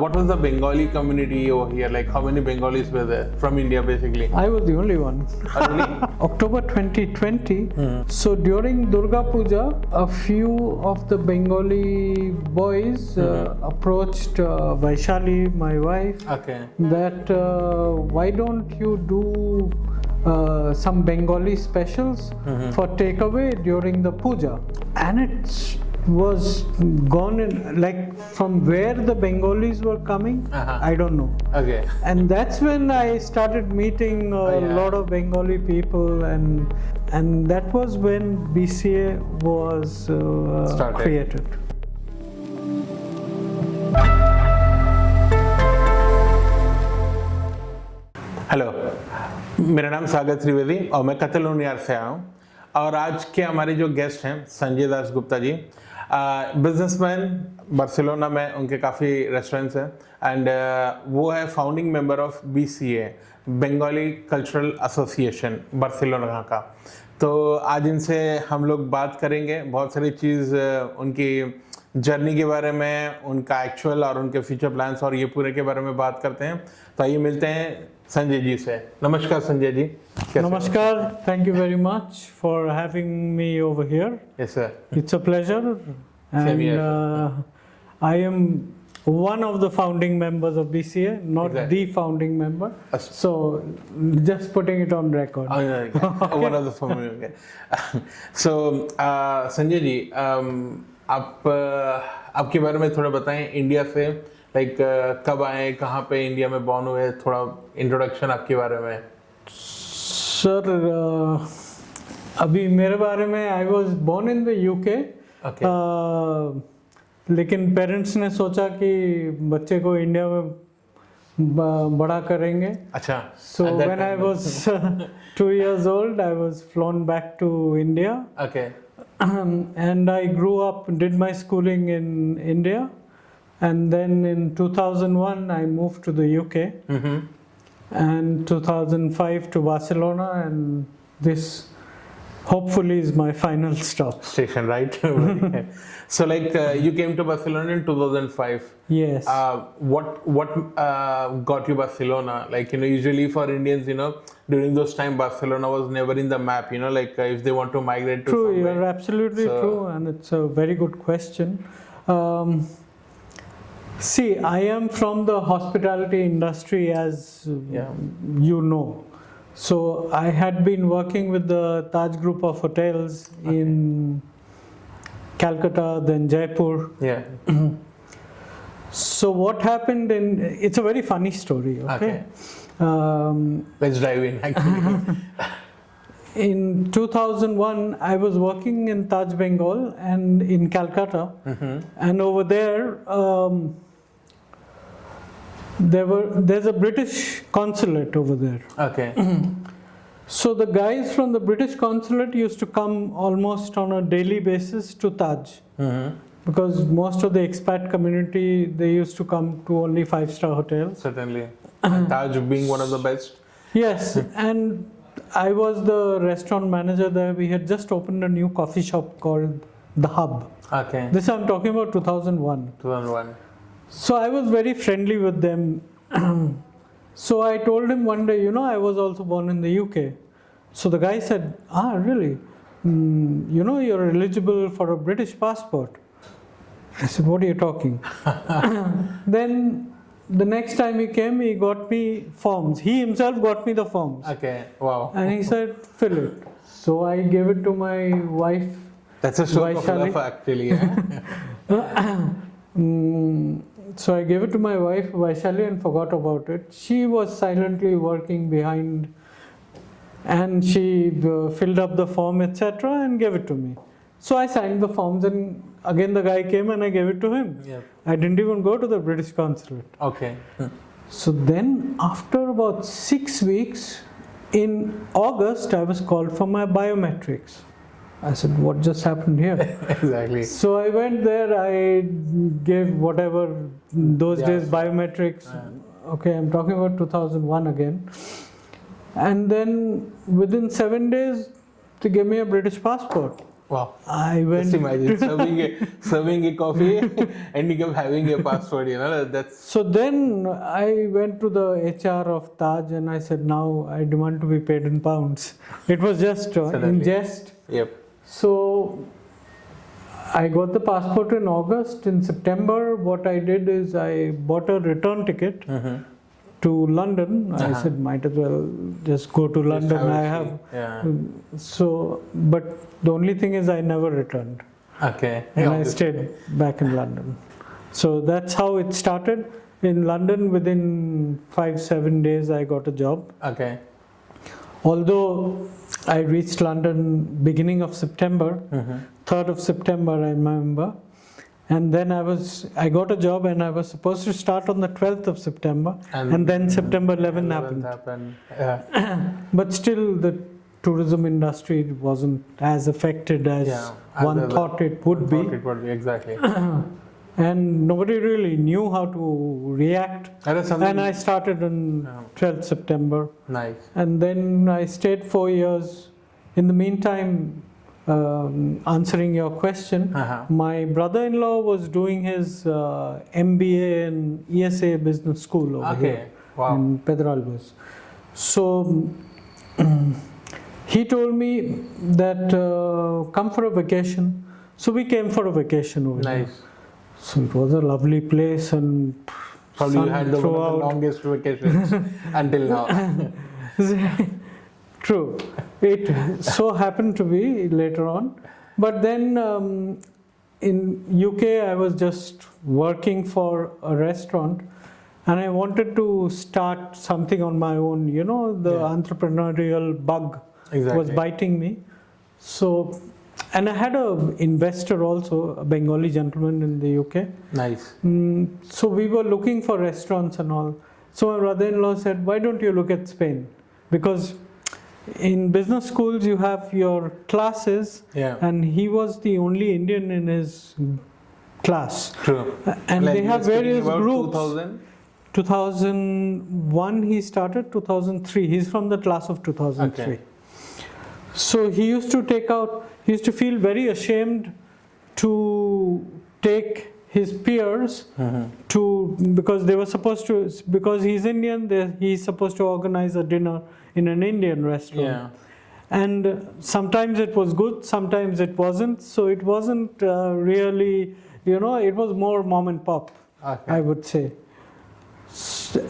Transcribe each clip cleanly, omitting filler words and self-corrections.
what was the Bengali community over here? Like, how many Bengalis were there from India, basically? I was the only one. Oh, really? October 2020. So during Durga Puja, a few of the Bengali boys approached Vaishali, my wife, Okay. that why don't you do some Bengali specials for takeaway during the puja. And it was gone in, like, from where the Bengalis were coming, I don't know. Okay. And that's when I started meeting a lot of Bengali people, and that was when BCA was created. Hello, मेरा नाम सागर त्रिवेदी और मैं कतलुनियार से आया हूँ। और आज के हमारे जो गेस्ट हैं संजय दास गुप्ता जी, बिजनेसमैन, बार्सिलोना में उनके काफ़ी रेस्टोरेंट्स हैं, एंड वो है founding member of BCA, Bengali cultural association, Barcelona का। तो आज इनसे हम लोग बात करेंगे बहुत सारी चीज़, उनकी जर्नी के बारे में, उनका एक्चुअल और उनके फ्यूचर प्लान्स और ये पूरे के बारे में बात करते हैं। तो आइए मिलते हैं संजय जी से। नमस्कार संजय जी। नमस्कार, thank you very much for having me over here. Yes sir, it's a pleasure, and I am one of the founding members of BCA, not the founding member. So just putting it on record. One of the founding members. So Sanjay ji, आप आपके बारे में थोड़ा बताएं, India से like कब आए, कहाँ पे इंडिया में बॉर्न हुए, थोड़ा इंट्रोडक्शन आपके बारे में। सर, अभी मेरे बारे में, I was born in the UK, लेकिन पेरेंट्स ने सोचा कि बच्चे को इंडिया में बड़ा करेंगे। अच्छा। So when I was 2 years old, I was flown back to India. Okay. And I grew up, did my schooling in India, and then in 2001 I moved to the UK, and 2005 to Barcelona, and this hopefully is my final stop. Station, right? So like you came to Barcelona in 2005. Yes. What got you Barcelona? Like, you know, usually for Indians, you know, during those time Barcelona was never in the map, you know, like if they want to migrate to True, somewhere. you're absolutely true, and it's a very good question. See, I am from the hospitality industry, as you know. So I had been working with the Taj group of hotels in Calcutta, then Jaipur. Yeah. So what happened it's a very funny story, okay? Let's dive in, actually. In 2001, I was working in Taj Bengal and in Calcutta, and over there, there's a British consulate over there. Okay. So the guys from the British consulate used to come almost on a daily basis to Taj, because most of the expat community, they used to come to only 5-star hotels. Certainly. Taj being one of the best. Yes, and I was the restaurant manager there. We had just opened a new coffee shop called The Hub. Okay. This I'm talking about 2001. 2001. So I was very friendly with them. So I told him one day, you know, I was also born in the UK. So the guy said, really? You know, you're eligible for a British passport. I said, what are you talking? Then the next time he came, he got me forms. He himself got me the forms. Okay, wow. And he said, fill it. So I gave it to my wife. That's a stroke of love, actually. So I gave it to my wife, Vaishali, and forgot about it. She was silently working behind, and she filled up the form, etc., and gave it to me. So I signed the forms, and again the guy came and I gave it to him. I didn't even go to the British consulate. Okay. So then after about 6 weeks, in August, I was called for my biometrics. I said, what just happened here? Exactly. So I went there, I gave whatever those days biometrics. Okay, I'm talking about 2001 again. And then within 7 days, they gave me a British passport. Wow. I went. Just imagine serving a coffee and you kept having a password, that's So then I went to the HR of Taj and I said, now I demand to be paid in pounds. It was just in Suddenly. jest. Yep. So I got the passport in August. In September, what I did is I bought a return ticket to London. I said, might as well just go to London. I have. Yeah. So, but the only thing is I never returned. Okay. And I stayed back in London. So that's how it started. In London, within 5-7 days, I got a job. Okay. Although I reached London beginning of September, 3rd of September, I remember. And then I got a job and I was supposed to start on the 12th of September. And then September 11th happened. Yeah. But still, the tourism industry wasn't as affected as one thought it would be. Exactly. And nobody really knew how to react. And I started on 12th September. Nice. And then I stayed 4 years. In the meantime, answering your question, my brother-in-law was doing his MBA in ESA Business School over here in Pedralbes. So he told me that come for a vacation. So we came for a vacation over here. Nice. So it was a lovely place and probably you had one of the longest vacations until now. True. It so happened to be later on. But then in UK I was just working for a restaurant and I wanted to start something on my own. The entrepreneurial bug was biting me. So, and I had an investor also, a Bengali gentleman in the UK. Nice. So we were looking for restaurants and all. So my brother-in-law said, why don't you look at Spain? Because in business schools you have your classes and he was the only Indian in his class. True. And they have various groups. 2000? 2001 he started, 2003. He's from the class of 2003. Okay. So he used to feel very ashamed to take his peers because they were supposed to, because he's Indian, he's supposed to organize a dinner in an Indian restaurant. Yeah. And sometimes it was good, sometimes it wasn't. So it wasn't really, it was more mom and pop, I would say.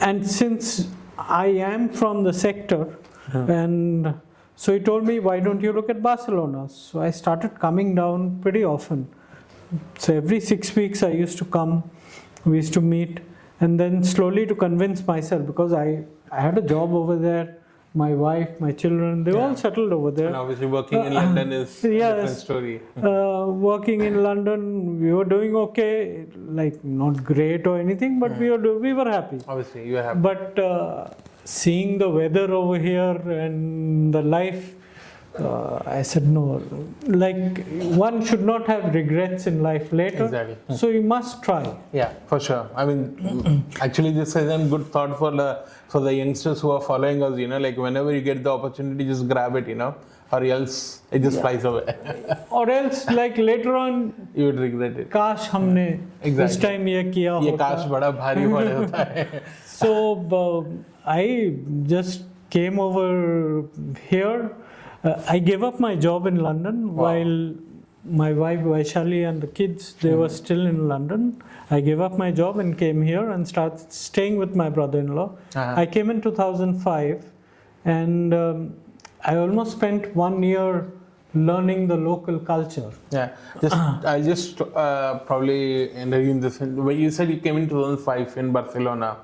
And since I am from the sector, and so he told me, why don't you look at Barcelona? So I started coming down pretty often. So every 6 weeks I used to come, we used to meet, and then slowly to convince myself, because I had a job over there, my wife, my children, they were all settled over there. And obviously working in London is a different story. Working in London, we were doing okay, like not great or anything, but we were happy. Obviously, you were happy. But seeing the weather over here and the life, I said no. Like, one should not have regrets in life later. Exactly. So you must try. Yeah, for sure. I mean, actually, this is a good thought for the youngsters who are following us. Like whenever you get the opportunity, just grab it. Or else it just flies away. Or else, like later on, you would regret it. Kash humne this time ye kiya hota. Ye kash bada bhari pad hota hai. So I just came over here. I gave up my job in London while my wife Vaishali and the kids, they were still in London. I gave up my job and came here and started staying with my brother-in-law. I came in 2005 and I almost spent 1 year learning the local culture. Yeah, I'll just probably intervene this. When you said you came in 2005 in Barcelona,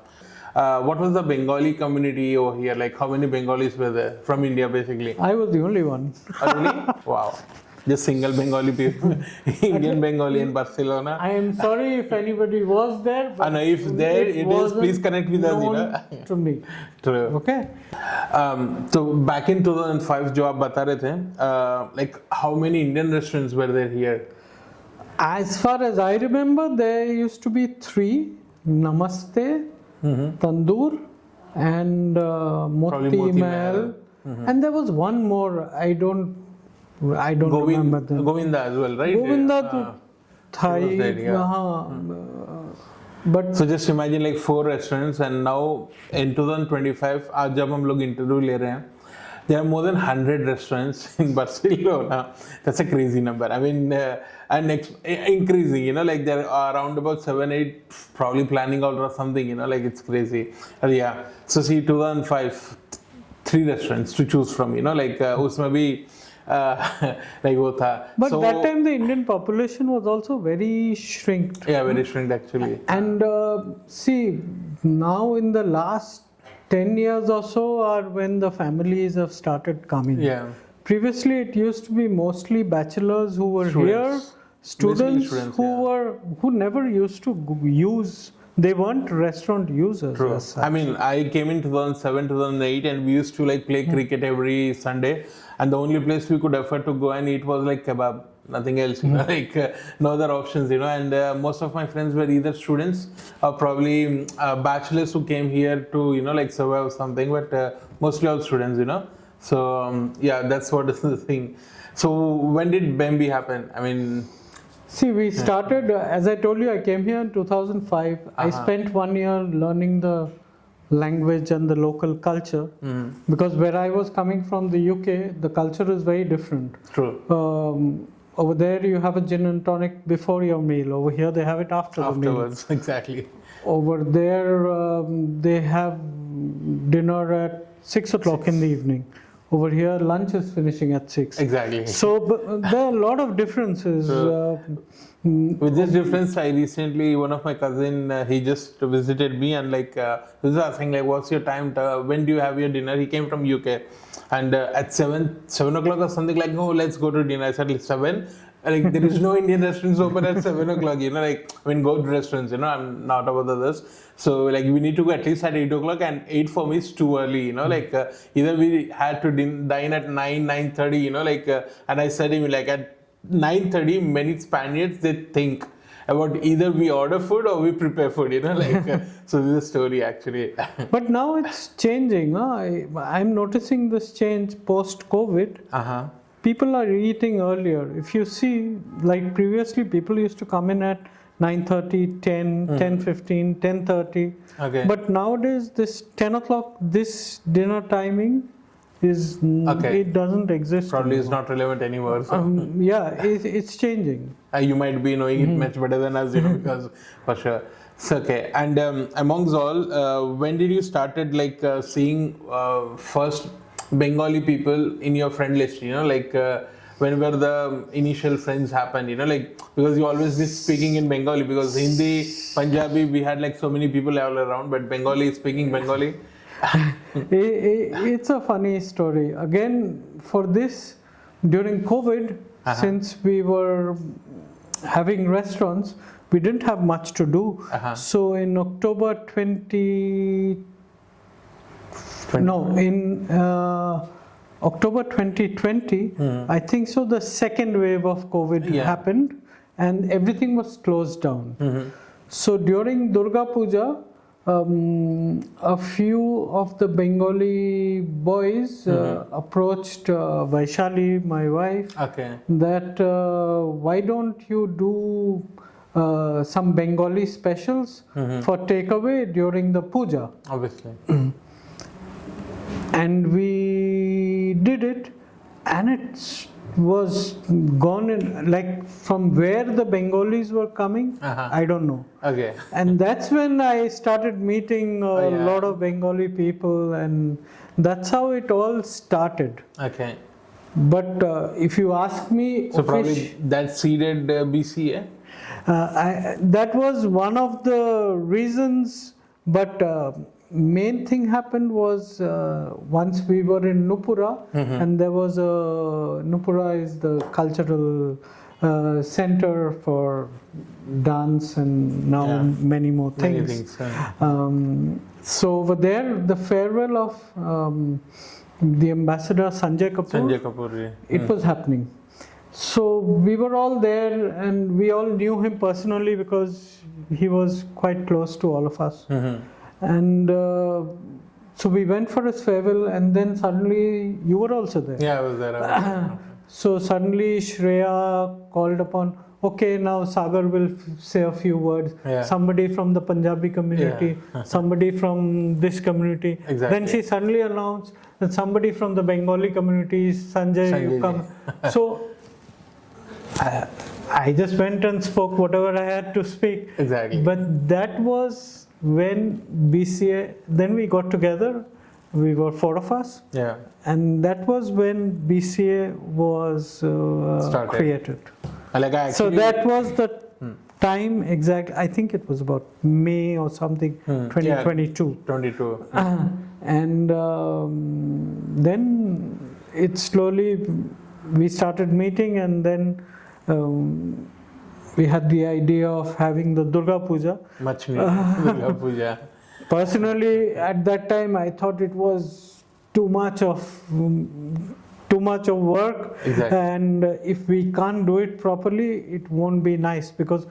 what was the Bengali community over here? Like how many Bengalis were there from India basically? I was the only one. Oh, really? Wow. Just single Bengali people, Indian Bengali in Barcelona. I am sorry if anybody was there. But if there it is, please connect with us. To me. True. Okay. So back in 2005, जो आप बता रहे थे, like how many Indian restaurants were there here? As far as I remember, there used to be 3: Namaste, Tandoor, and Moti Mahal. And there was one more. I don't I don't remember them. Govinda as well, right? Govinda, Thai, was there, yeah. but So just imagine like 4 restaurants, and now in 2025, आज जब हम लोग interview ले रहे हैं, there are more than 100 restaurants in Barcelona. That's a crazy number. I mean, and increasing, you know, like there are around about 7, 8 probably planning out or something, you know, like it's crazy. Yeah. So see, 2005, 3 restaurants to choose from, you know, like उसमें भी like वो था. But So, that time the Indian population was also very shrinked. yeah, very shrinked actually. And see, now in the last 10 years or so are when the families have started coming. Yeah. Previously, it used to be mostly bachelors who were here, Students. students Yeah. who never used to use. They weren't restaurant users. True. as such. I mean, I came in 2007, 2008, and we used to like play cricket every Sunday. And the only place we could afford to go and eat was like kebab, nothing else, you know, like no other options, you know. And most of my friends were either students or probably bachelors who came here to, you know, like survive or something, but mostly all students, you know. So, yeah, that's what is the thing. So, when did Bembi happen? I mean, See, we started, as I told you, I came here in 2005. I spent 1 year learning the language and the local culture because where I was coming from, the UK, the culture is very different. true. Over there, you have a gin and tonic before your meal. Over here, they have it after the meal. Afterwards, exactly. Over there, they have dinner at 6 o'clock in the evening. Over here, lunch is finishing at 6. Exactly. So there are a lot of differences. With this difference, I recently, one of my cousin, he just visited me and like, he was asking like, what's your time, when do you have your dinner? He came from UK and at 7 o'clock or something like, oh, let's go to dinner. I said, like, 7? Like, there is no Indian restaurants open at 7 o'clock, you know, like, I mean, go to restaurants, you know, I'm not about others. So, like, we need to go at least at 8 o'clock, and 8 for me is too early, you know, like, either we had to dine at 9, 9:30, you know, like, and I said him, like, at 9:30, many Spaniards, they think about either we order food or we prepare food, you know, like, so this is a story actually. But now it's changing. I'm noticing this change post-COVID. People are eating earlier. If you see, like previously, people used to come in at 9:30, 10, 10:15, 10:30. Okay. But nowadays, this 10 o'clock, this dinner timing is, it doesn't exist. Probably anymore. it's not relevant anymore. So. Yeah, it's changing. You might be knowing it much better than us, you know, because for sure. So, okay. And amongst all, when did you started like seeing first Bengali people in your friend list, you know, like when were the initial friends happen, you know, like because you always be speaking in Bengali because Hindi, Punjabi, we had like so many people all around, but Bengali, speaking Bengali. It's a funny story. Again, for this, during COVID, since we were having restaurants, we didn't have much to do. So in October 2020, I think so, the second wave of COVID happened and everything was closed down. So during Durga Puja, a few of the Bengali boys approached Vaishali, my wife, that why don't you do some Bengali specials for takeaway during the puja. Obviously. And we did it, and it was gone in, like from where the Bengalis were coming, I don't know. Okay. And that's when I started meeting a lot of Bengali people, and that's how it all started. Okay. But if you ask me, so probably that seeded BC, that was one of the reasons, but main thing happened was once we were in Nupura, and there was Nupura is the cultural center for dance and now many more things. So over there, the farewell of the ambassador Sanjay Kapoor, it was happening. So we were all there and we all knew him personally because he was quite close to all of us. And so we went for his farewell, and then suddenly you were also there. Yeah, I was there. So suddenly Shreya called upon, okay, now Sagar will say a few words. Yeah. Somebody from the Punjabi community, somebody from this community. Exactly. Then she suddenly announced that somebody from the Bengali community, Sanjay, you come. So I just went and spoke whatever I had to speak. Exactly. But that was when BCA, then we got together. We were 4 of us. Yeah. And that was when BCA was created. Like I So actually, that was the time exact. I think it was about May or something, 2022. 22. And then it slowly, we started meeting, and then we had the idea of having the Durga Puja. Much needed. Durga Puja. Personally, at that time, I thought it was too much of work, Exactly. and if we can't do it properly, it won't be nice. Because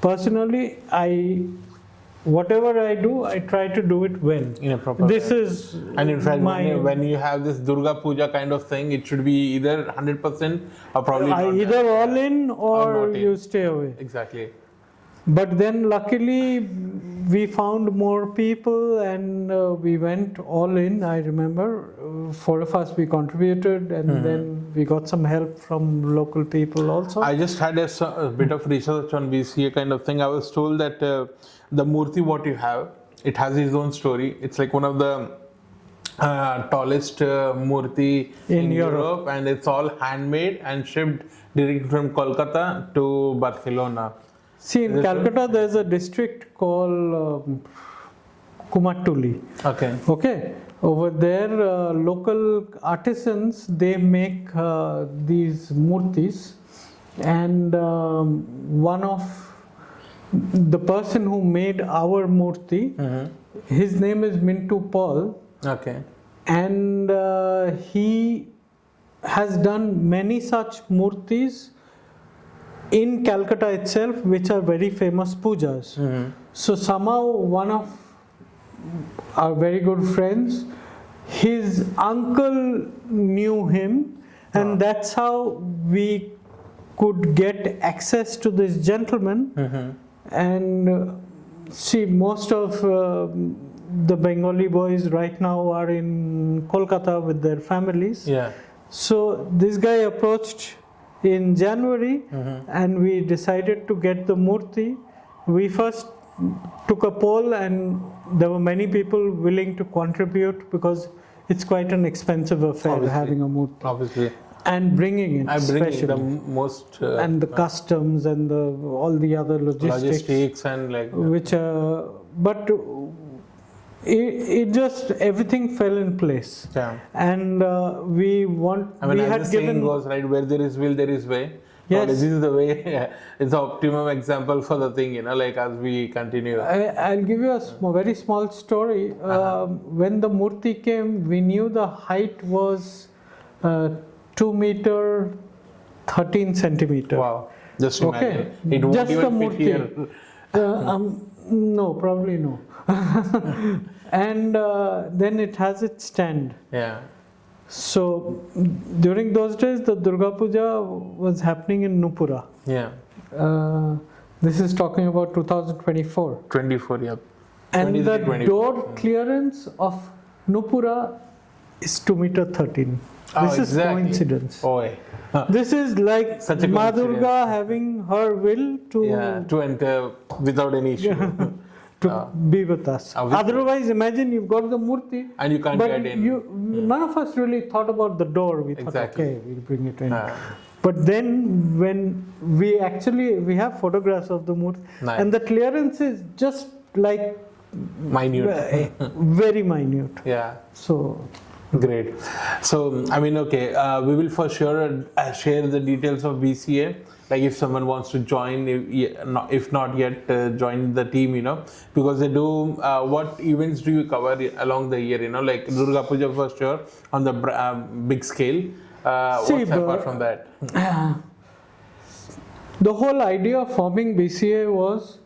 personally, whatever I do, I try to do it well. In a proper This way. is And in fact, my, when you have this Durga Puja kind of thing, it should be either 100% or probably not. either all in or not in. you stay away. Exactly. But then luckily we found more people, and we went all in. I remember 4 of us, we contributed, and then we got some help from local people also. I just had a bit of research on BCA kind of thing. I was told that the Murti what you have, it has its own story. It's like one of the tallest Murti in Europe, and it's all handmade and shipped directly from Kolkata to Barcelona. See, in Calcutta, there's a district called Kumatuli. Okay. Okay. Over there, local artisans, they make these murtis, and one of the person who made our murti, his name is Mintu Paul. Okay. And he has done many such murtis in Calcutta itself, which are very famous pujas. So somehow one of our very good friends, his uncle knew him, and that's how we could get access to this gentleman. And see, most of the Bengali boys right now are in Kolkata with their families. Yeah. So this guy approached in January, and we decided to get the murti. We first took a poll, and there were many people willing to contribute, because it's quite an expensive affair. Obviously. Having a murti Obviously. and bringing it, I'm bringing especially, the most and the customs and all the other logistics and like which but it just everything fell in place. yeah. And we I mean, we as had the saying given goes, right, where there is will, there is way. Yes. This is the way. It's the optimum example for the thing, like as we continue. I'll give you a very small story. When the murti came, we knew the height was 2 meter 13 centimeter. Wow. Just Okay. imagine. It won't Just even the fit murti. here. No, probably no. And then it has its stand. Yeah. So during those days, the Durga Puja was happening in Nupura. Yeah. This is talking about 2024. 24, yeah. And 23, the 24. door clearance of Nupura is 2 meter 13. This is coincidence. Oh, yeah. This is like Such a Ma coincidence. Durga having her will to enter without any issue. be with us. Obviously. Otherwise, imagine you've got the murti, And you can't but get in. none of us really thought about the door. We thought, Exactly. okay, we'll bring it in. But then when we have photographs of the murti, Nice. and the clearance is just like Minute. very minute. Yeah. So Great. So, I mean, okay, we will for sure share the details of BCA. Like if someone wants to join, if not yet, join the team, because they do, what events do you cover along the year, like Durga Puja for sure on the big scale. What's apart from that? The whole idea of forming BCA was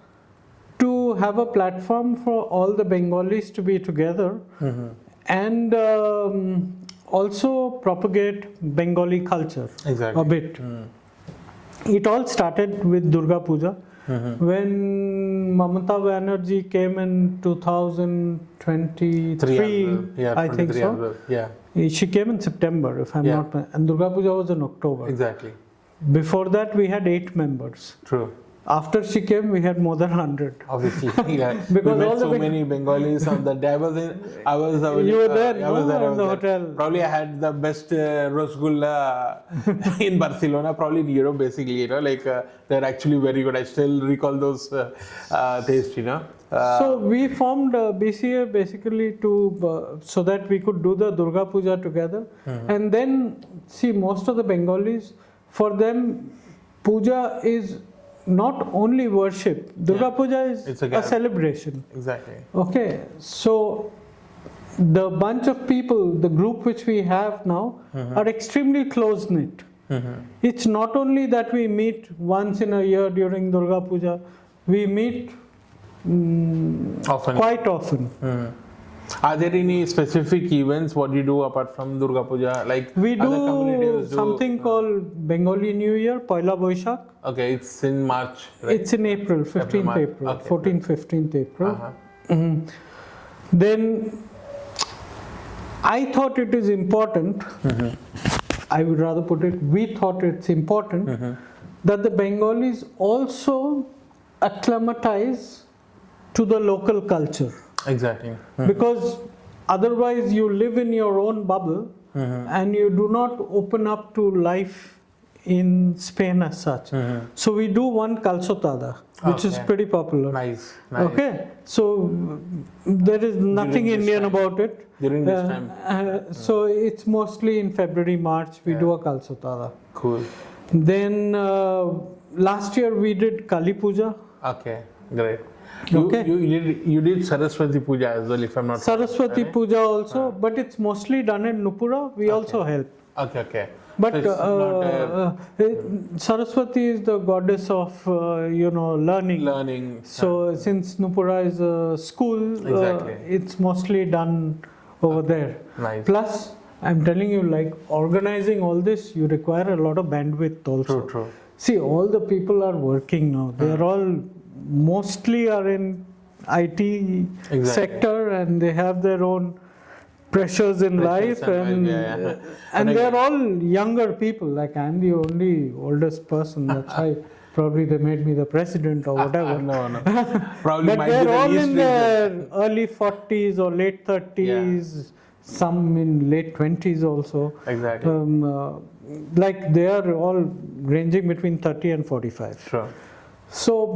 to have a platform for all the Bengalis to be together, and also propagate Bengali culture Exactly. a bit. It all started with Durga Puja. When Mamata Banerjee came in 2023, I think so. Yeah, She came in September, if I'm not, and Durga Puja was in October. exactly. Before that, we had 8 members. True. After she came, we had more than 100. Obviously, yeah. Because we met all the so many Bengalis on that day. I was You were there, I was no? there, In the hotel. Probably I had the best rasgulla in Barcelona, probably in Europe, basically. You know, like they're actually very good. I still recall those tastes. You know. So we formed BCA basically to so that we could do the Durga Puja together, and then see most of the Bengalis, for them, puja is not only worship. Durga Puja is It's a celebration. Exactly. Okay, so the bunch of people, the group which we have now, are extremely close knit. It's not only that we meet once in a year during Durga Puja, we meet Often. quite often. Are there any specific events what you do apart from Durga Puja? Like We other do communities something called Bengali New Year, Poila Boishak. Okay, it's in March. Right? It's in April, 15th March. April, Okay. 14th, 15th April. Then I thought it is important, I would rather put it, we thought it's important that the Bengalis also acclimatize to the local culture. Exactly. Because otherwise you live in your own bubble and you do not open up to life in Spain as such. So we do one calçotada, which is pretty popular. Nice. Okay, so there is nothing During this Indian time. about it. During this time. So it's mostly in February, March we do a calçotada. Cool. Then last year we did Kali Puja. Okay, great. Okay. You did Saraswati Puja as well, if I'm not wrong, Saraswati right? Puja also, but it's mostly done in Nupura. We also help. Okay. But So it's not Saraswati is the goddess of learning. learning. So since Nupura is a school, Exactly. it's mostly done over there. Nice. Plus, I'm telling you, like organizing all this, you require a lot of bandwidth also. True. See, all the people are working now. They are all mostly are in IT sector, and they have their own pressures in life, and they're all younger people. Like I'm the only oldest person. That's why probably they made me the president or whatever. No. Probably But might be they're the all least in reason. their early 40s or late 30s. Some in late 20s also. Exactly. Like they are all ranging between 30 and 45. Sure. So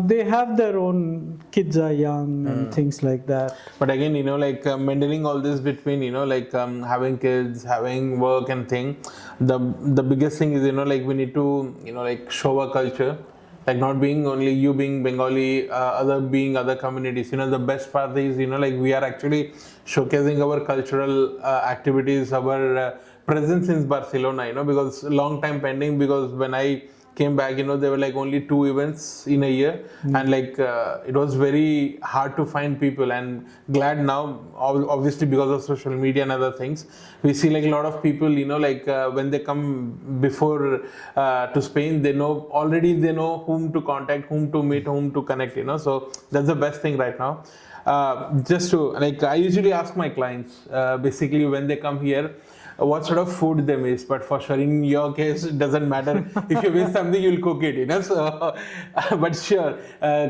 they have their own, kids are young and things like that. But again, like mending all this between, having kids, having work and thing, the biggest thing is, like we need to, like show our culture, like not being only you being Bengali, other communities. The best part is, like we are actually showcasing our cultural activities, our presence in Barcelona, because long time pending, because when I came back, there were like only 2 events in a year, and like it was very hard to find people, and glad now, obviously because of social media and other things, we see like a lot of people, when they come before to Spain, they know whom to contact, whom to meet, whom to connect, so that's the best thing right now. Just to, like, I usually ask my clients, basically when they come here, what sort of food they miss, but for sure in your case it doesn't matter. If you miss something, you'll cook it, so but sure,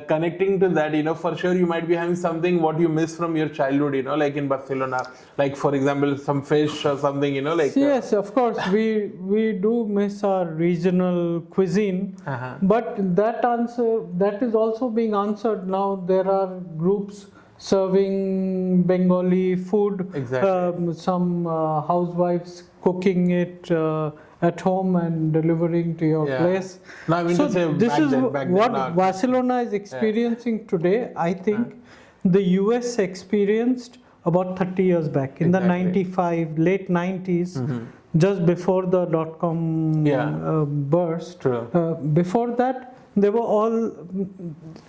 connecting to that, for sure you might be having something what you miss from your childhood, like in Barcelona, like for example some fish or something, like yes, of course we do miss our regional cuisine, but that is also being answered now. There are groups serving Bengali food. Exactly. Some housewives cooking it at home and delivering to your place. No, I mean So to say this is back then, what not. Barcelona is experiencing today. I think the US experienced about 30 years back in the 95, late 90s, just before the .com burst. True. Before that, they were all.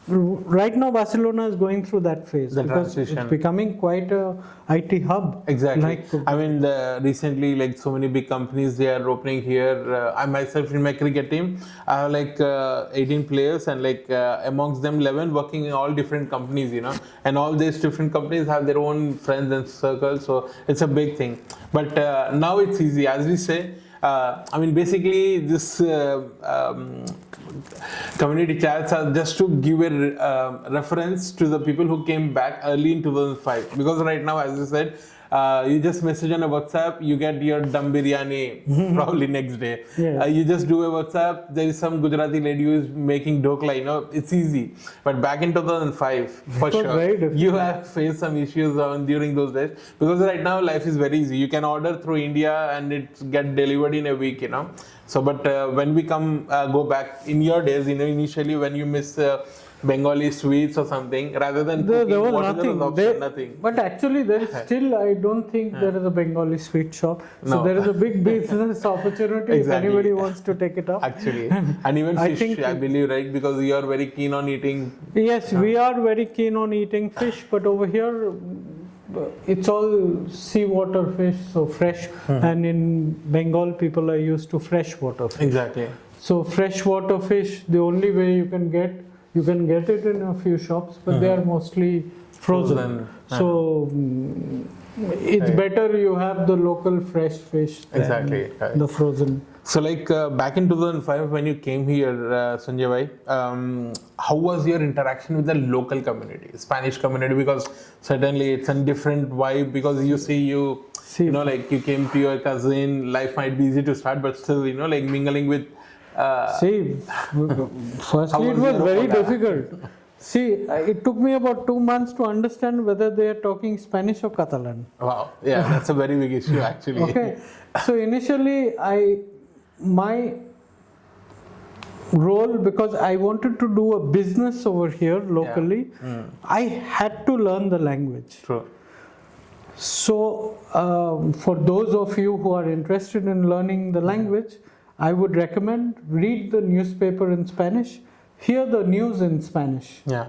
Right now, Barcelona is going through that phase The because transition. it's becoming quite a IT hub. Exactly. Like, I mean, recently, like so many big companies, they are opening here. I myself in my cricket team, I have like 18 players, and like amongst them 11 working in all different companies, you know, and all these different companies have their own friends and circles, so it's a big thing. But now it's easy, as we say. I mean, basically, this community chats are just to give a reference to the people who came back early in 2005. Because right now, as you said, you just message on a WhatsApp, you get your dum biryani probably next day. Yes. You just do a WhatsApp, there is some Gujarati lady who is making dokla, you know, it's easy. But back in 2005, for was sure, very difficult. you have faced some issues during those days. Because right now, life is very easy. You can order through India and it get delivered in a week, you know. So, but when we go back in your days, you know, initially when you miss Bengali sweets or something, rather than There cooking, was what is the nothing. option? Nothing. But actually, there is still, I don't think there is a Bengali sweet shop. So No. there is a big business opportunity Exactly. if anybody wants to take it up. Actually, and even I fish, think- I believe, right? Because you are very keen on eating. Yes, we are very keen on eating fish, but over here it's all seawater fish, so fresh. And in Bengal, people are used to freshwater fish. Exactly. So freshwater fish, the only way you can get it in a few shops, but they are mostly frozen. Frozen. So it's Right. better you have the local fresh fish than Exactly, right. the frozen. So, like back in 2005, when you came here, Sanjay bhai, how was your interaction with the local community, Spanish community? Because certainly it's a different vibe. Because you know, like you came to your cousin, life might be easy to start, but still, you know, like mingling with. See, firstly it was was your very Ola? difficult. See, it took me about 2 months to understand whether they are talking Spanish or Catalan. Wow, yeah, that's a very big issue actually. Okay, so initially my role, because I wanted to do a business over here locally, I had to learn the language. True. So, for those of you who are interested in learning the language, I would recommend read the newspaper in Spanish, hear the news in Spanish, Yeah.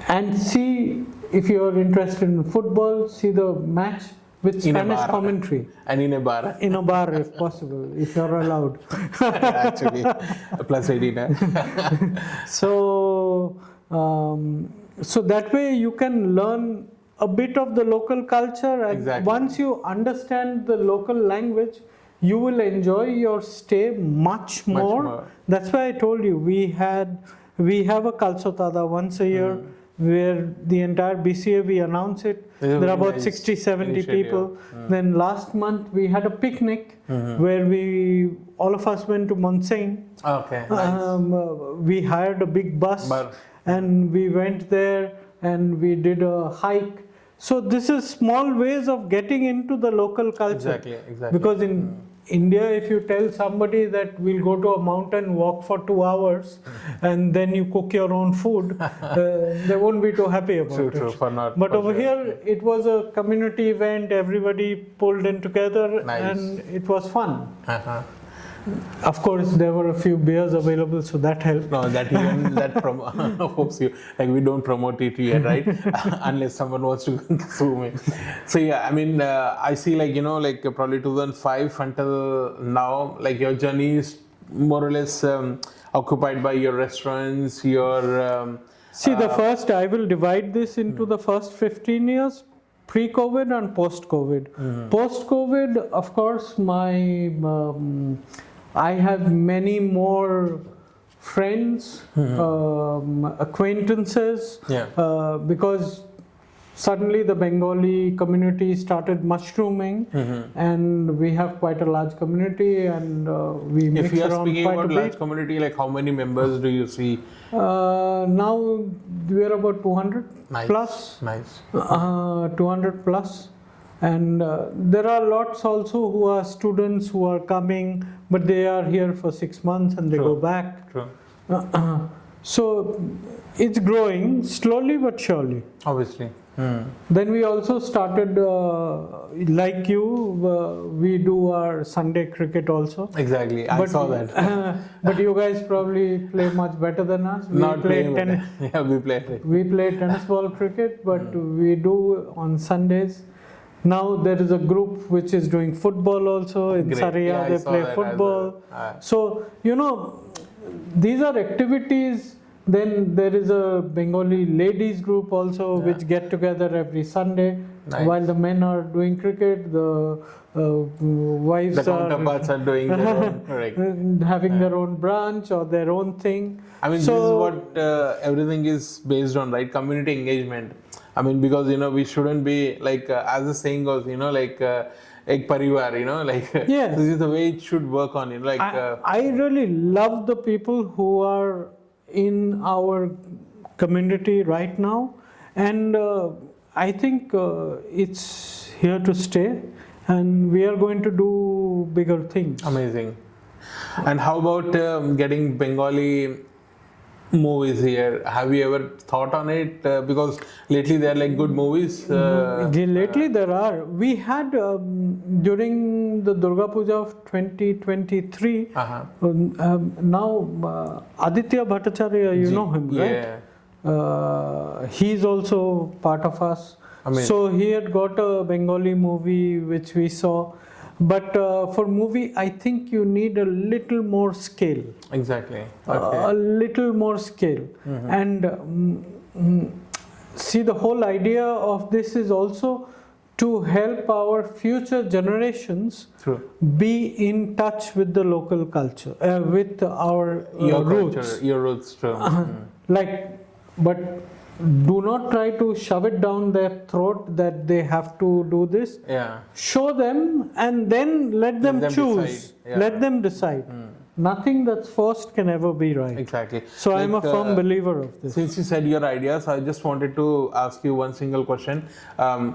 and see if you are interested in football, see the match with In a Spanish bar. commentary. And in a bar. In a bar, if possible, if you're allowed. Actually, plus 18. So, so that way you can learn a bit of the local culture, and Exactly. once you understand the local language, you will enjoy your stay much more. more. That's why I told you we have a Kalsotada once a year. Where the entire BCA we announce it. This is There are very about nice 60-70 initiative. people. Then last month we had a picnic where all of us went to Montseny. Okay. Nice. We hired a big bus and we went there and we did a hike. So this is small ways of getting into the local culture. Exactly. Because in India, if you tell somebody that we'll go to a mountain, walk for 2 hours, and then you cook your own food, they won't be too happy about it. True. For not. But for over sure. here, it was a community event, everybody pulled in together, Nice. and it was fun. Uh-huh. Of course, there were a few beers available, so that helped. No, that hopes you, like we don't promote it yet, right? Unless someone wants to sue me. So yeah, I mean, I see, like, you know, like probably 2005 until now, like your journey is more or less occupied by your restaurants, your. See, I will divide this into the first 15 years, pre-COVID and post-COVID. Post-COVID, of course, I have many more friends, acquaintances, because suddenly the Bengali community started mushrooming, and we have quite a large community, and we mix If you are around speaking quite about a large bit. community, like how many members do you see? Now we are about 200 plus. Nice. 200 plus, and there are lots also who are students who are coming, but they are here for 6 months and they go back. True. So it's growing slowly but surely. Obviously. Then we also started, like you, we do our Sunday cricket also. Exactly, I saw that. But you guys probably play much better than us. We Not play playing, tennis. yeah, we play. We play tennis ball cricket, but we do on Sundays. Now there is a group which is doing football also in Great. Saria. Yeah, I they saw play that as football. well. So these are activities. Then there is a Bengali ladies group also which get together every Sunday. Nice. While the men are doing cricket, the wives The counterparts are doing their own, right. having their own branch or their own thing. I mean, this is what everything is based on, right? Community engagement. I mean, because, we shouldn't be like, as the saying goes, like, ek parivar, like, Yes. this is the way it should work on, like. I really love the people who are in our community right now, and I think it's here to stay, and we are going to do bigger things. Amazing. And how about getting Bengali movies here? Have you ever thought on it? Because lately they are like good movies. Lately there are. We had during the Durga Puja of 2023. Now Aditya Bhattacharya, you know him, right? He's also part of us. Amazing. So he had got a Bengali movie which we saw. But for movie, I think you need a little more scale. Exactly. A little more scale. And see, the whole idea of this is also to help our future generations be in touch with the local culture, with our your roots. Culture, your roots, true. But do not try to shove it down their throat that they have to do this. Yeah. Show them and then let them choose. Decide. Yeah. Let them decide. Nothing that's forced can ever be right. Exactly. So like, I'm a firm believer of this. Since you said your ideas, I just wanted to ask you one single question.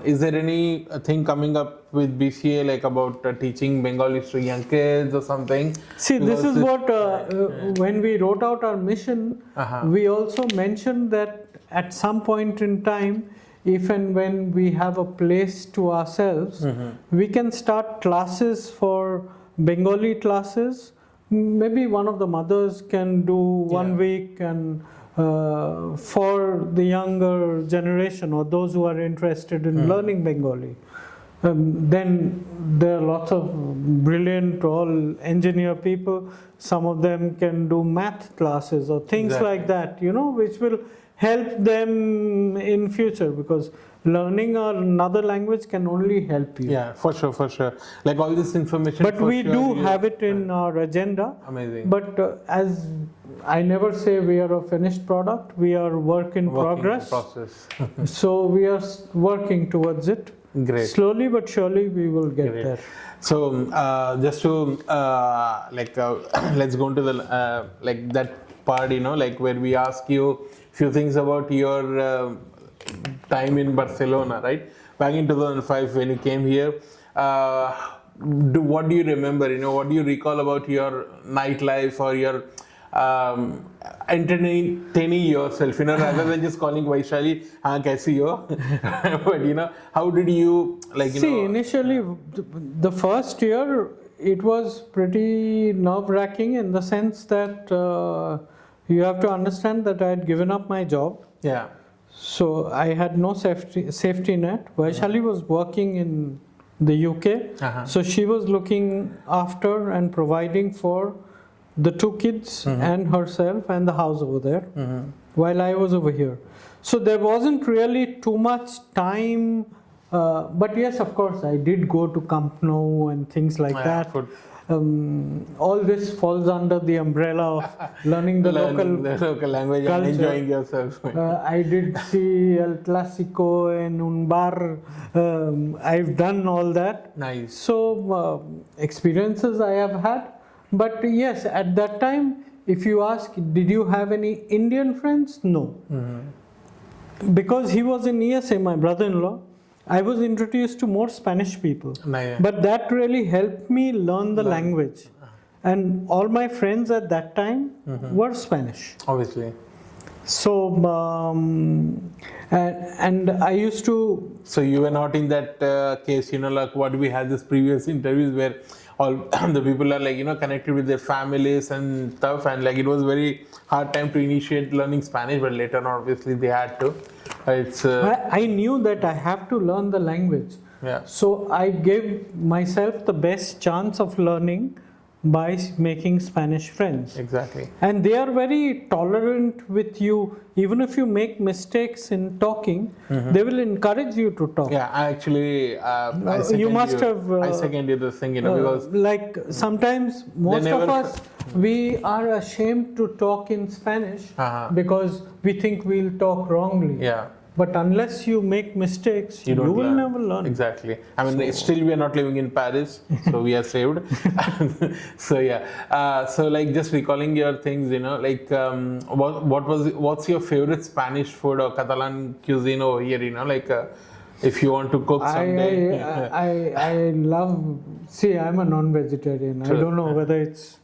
Is there any thing coming up with BCA like about teaching Bengali to young kids or something? See, this is what, when we wrote out our mission, we also mentioned that at some point in time, if and when we have a place to ourselves, we can start classes for Bengali classes. Maybe one of the mothers can do 1 week, and for the younger generation or those who are interested in learning Bengali. Then there are lots of brilliant, all engineer people. Some of them can do math classes or things like that, which will help them in future, because learning another language can only help you. Yeah, for sure. Like all this information. But we do have it in our agenda. Amazing. But as I never say we are a finished product, we are work in progress. So we are working towards it. Great. Slowly but surely we will get there. So just to let's go into the like that part, like where we ask you few things about your time in Barcelona, right? Back in 2005 when you came here, what do you remember? What do you recall about your nightlife or your entertaining yourself? Rather than just calling Vaishali, "Haan, kaisi ho?" But how did you See, initially, the first year it was pretty nerve-wracking in the sense that you have to understand that I had given up my job. Yeah. So I had no safety net. Vaishali was working in the UK. So she was looking after and providing for the 2 kids and herself and the house over there while I was over here. So there wasn't really too much time. But yes, of course, I did go to Camp Nou and things like that. All this falls under the umbrella of learning the local language culture. and enjoying yourself. I did see El Clásico en un bar. I've done all that. Nice. So experiences I have had. But yes, at that time, if you ask, did you have any Indian friends? No. Because he was in ESA, my brother-in-law, I was introduced to more Spanish people. But that really helped me learn the language. And all my friends at that time were Spanish. Obviously. So, and I used to. So you were not in that case, like what we had this previous interviews where all the people are like, connected with their families and stuff, and like it was very hard time to initiate learning Spanish, but later on obviously they had to. It's I knew that I have to learn the language. yeah. So I gave myself the best chance of learning by making Spanish friends. Exactly. And they are very tolerant with you. Even if you make mistakes in talking, they will encourage you to talk. Yeah, I actually, You must have. I second you this thing, because like sometimes most never- of us, we are ashamed to talk in Spanish because we think we'll talk wrongly. yeah. But unless you make mistakes, you don't will learn. never learn. Exactly. I mean, still we are not living in Paris, so we are saved. So yeah. So like just recalling your things, like what's your favorite Spanish food or Catalan cuisine over here? Like if you want to cook someday. I love. See, I'm a non-vegetarian. Sure. I don't know whether it's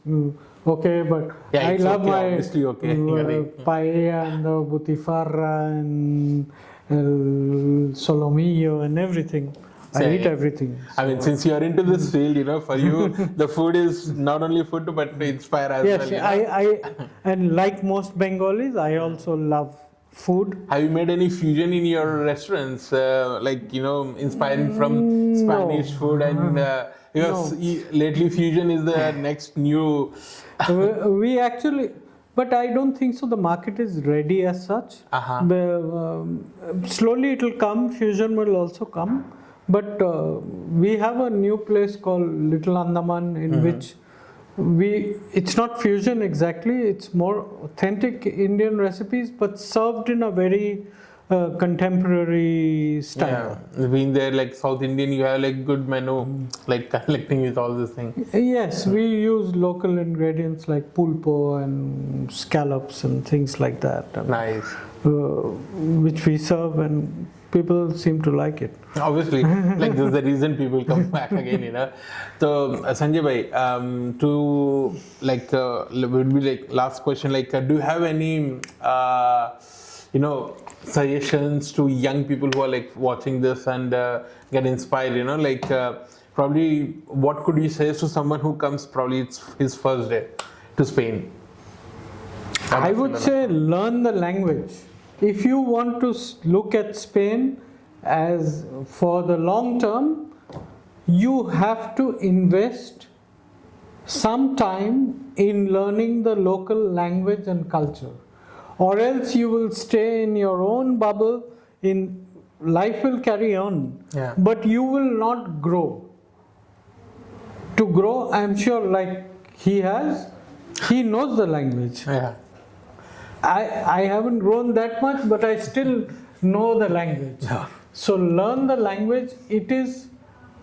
okay, but Yeah, I it's love okay, my obviously okay. paella and the butifarra and el solomillo and everything. I Say, eat everything. I mean, since you are into this field, for you, the food is not only food but to inspire as Yes, well. I and like most Bengalis, I also love food. Have you made any fusion in your restaurants, like inspiring from Spanish food and because lately fusion is the next new. We actually, but I don't think so. The market is ready as such. Slowly it will come. Fusion will also come. But we have a new place called Little Andaman in which it's not fusion exactly, it's more authentic Indian recipes but served in a very contemporary style. Yeah, being there like South Indian, you have like good menu, like collecting with all these things. Yes, we use local ingredients like pulpo and scallops and things like that. Nice. Which we serve and people seem to like it. Obviously, like this is the reason people come back again, So Sanjay bhai, to like would be like last question, like do you have any suggestions to young people who are like watching this and get inspired? Like probably what could you say to someone who comes probably it's his first day to Spain? I would say learn the language. If you want to look at Spain as for the long term, you have to invest some time in learning the local language and culture, or else you will stay in your own bubble. Life will carry on, but you will not grow. To grow, I'm sure, like he knows the language. Yeah. I haven't grown that much, but I still know the language. Yeah. So learn the language. It is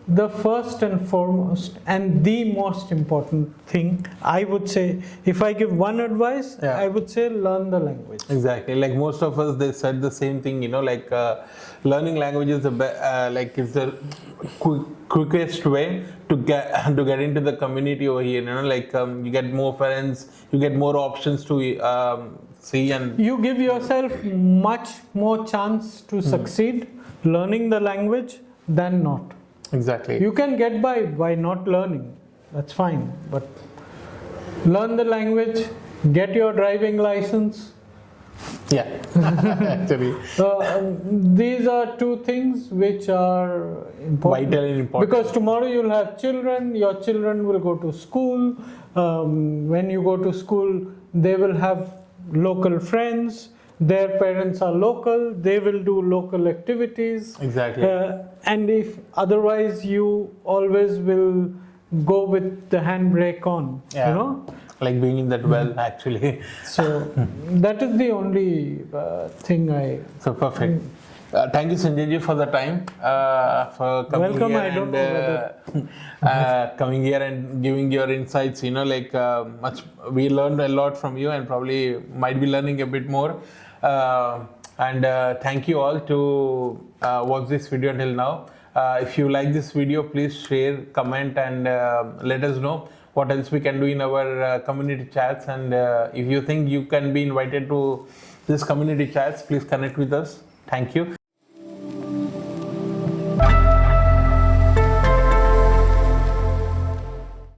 the first and foremost and the most important thing. I would say, if I give one advice, I would say learn the language. Exactly. Like most of us, they said the same thing. Like learning language is is the quickest way to get into the community over here. Like you get more friends, you get more options to see, and you give yourself much more chance to succeed learning the language than not. Exactly. You can get by not learning. That's fine. But learn the language, get your driving license. Yeah, actually. These are two things which are important. Vital and important. Because tomorrow you'll have children, your children will go to school. When you go to school, they will have local friends. Their parents are local, they will do local activities. Exactly. And if otherwise, you always will go with the handbrake on, Like being in that well, actually. So that is the only thing So perfect. Thank you, Sanjay ji, for the time, for coming Welcome. here I don't and coming here and giving your insights. We learned a lot from you, and probably might be learning a bit more. And thank you all to watch this video until now. If you like this video, please share, comment, and let us know what else we can do in our community chats. And if you think you can be invited to this community chats, please connect with us. Thank you.